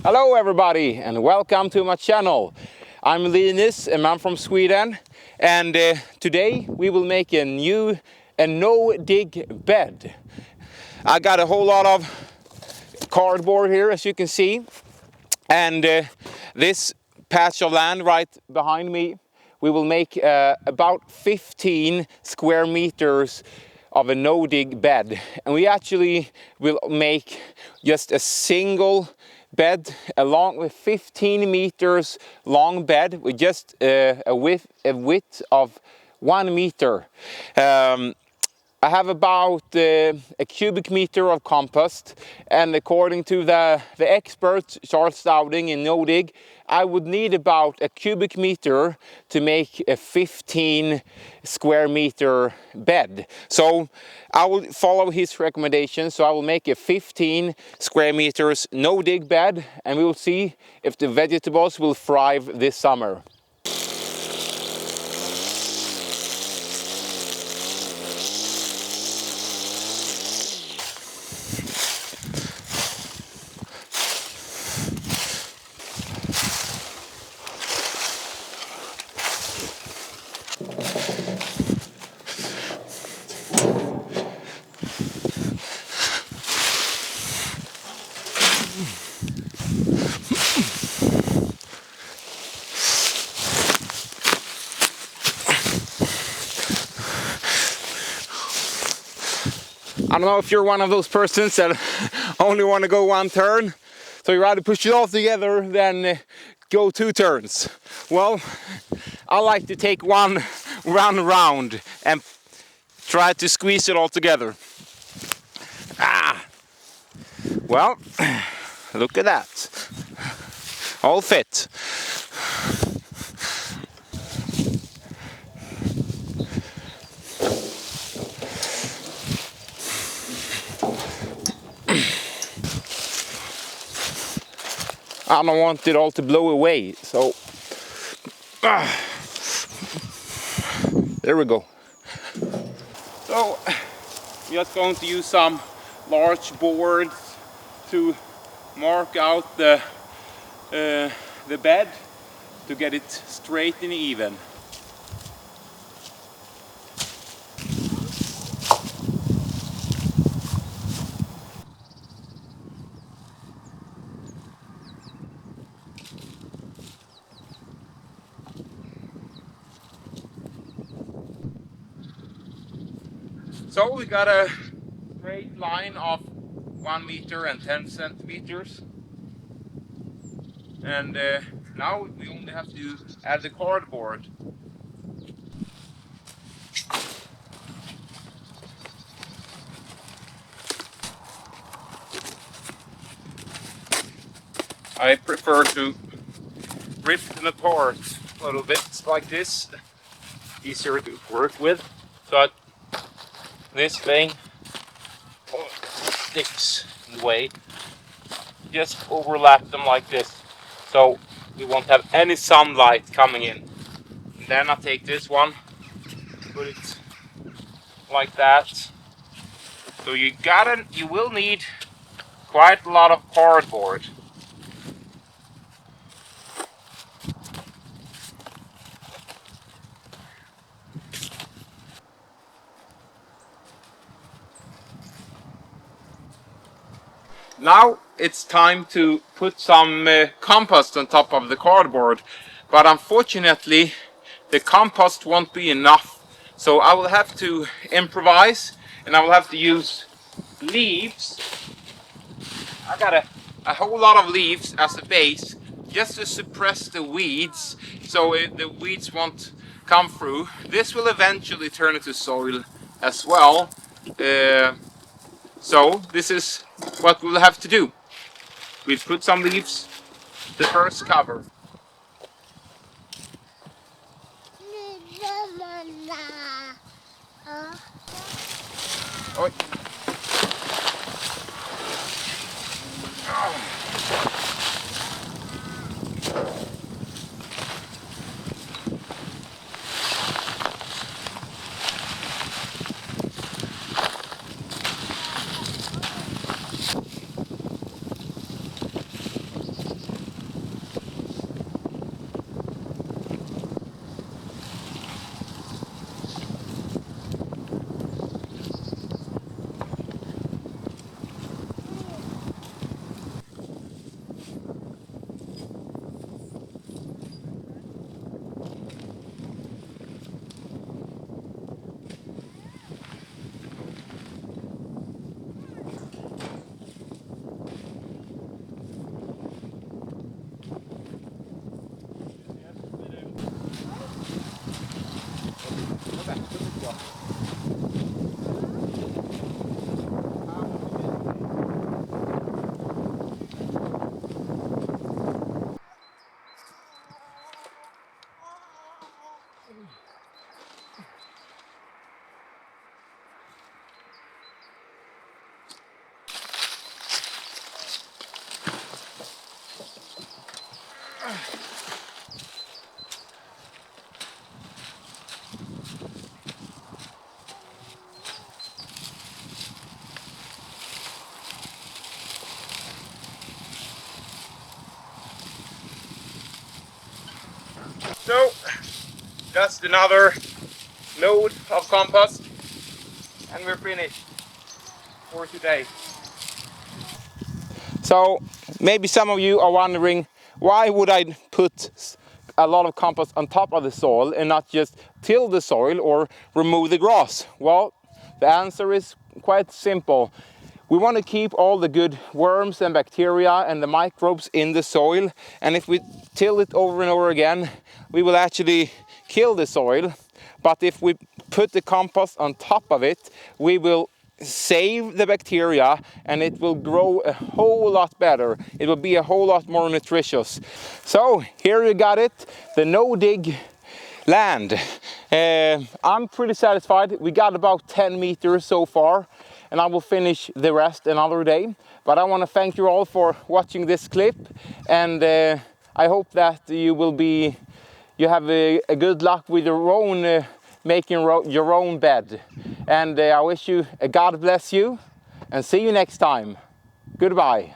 Hello everybody and welcome to my channel. I'm Linus and I'm from Sweden, and today we will make a no-dig bed. I got a whole lot of cardboard here, as you can see, and this patch of land right behind me, we will make about 15 square meters of a no-dig bed, and we actually will make just a single bed along with 15 meters long bed with just a width of 1 meter. I have about a cubic meter of compost, and according to the expert Charles Dowding in nodig, I would need about a cubic meter to make a 15 square meter bed. So I will follow his recommendations. So I will make a 15 square meters no-dig bed, and we will see if the vegetables will thrive this summer. I don't know if you're one of those persons that only want to go one turn, so you rather push it all together than go 2 turns. Well, I like to take one run around and try to squeeze it all together. Well, look at that. All fit. I don't want it all to blow away, so there we go. So I'm just going to use some large boards to mark out the bed to get it straight and even. So we got a straight line of 1 meter and 10 centimeters. And now we only have to add the cardboard. I prefer to rip them apart a little bit like this. Easier to work with. So this thing sticks in the way. Just overlap them like this, so we won't have any sunlight coming in. And then I take this one, put it like that. So you will need quite a lot of cardboard. Now it's time to put some compost on top of the cardboard, but unfortunately the compost won't be enough. So I will have to improvise, and I will have to use leaves. I got a whole lot of leaves as a base, just to suppress the weeds, so the weeds won't come through. This will eventually turn into soil as well. So this is what we'll have to do. We'll put some leaves, the first cover. Oj. So, just another load of compost and we're finished for today. So maybe some of you are wondering, why would I put a lot of compost on top of the soil and not just till the soil or remove the grass? Well, the answer is quite simple. We want to keep all the good worms and bacteria and the microbes in the soil, and if we till it over and over again, we will actually kill the soil. But if we put the compost on top of it, we will save the bacteria and it will grow a whole lot better. It will be a whole lot more nutritious. So here you got it, the no-dig land. I'm pretty satisfied. We got about 10 meters so far, and I will finish the rest another day. But I want to thank you all for watching this clip, and I hope that you have a good luck with your own making your own bed. And I wish you a God bless you, and see you next time. Goodbye.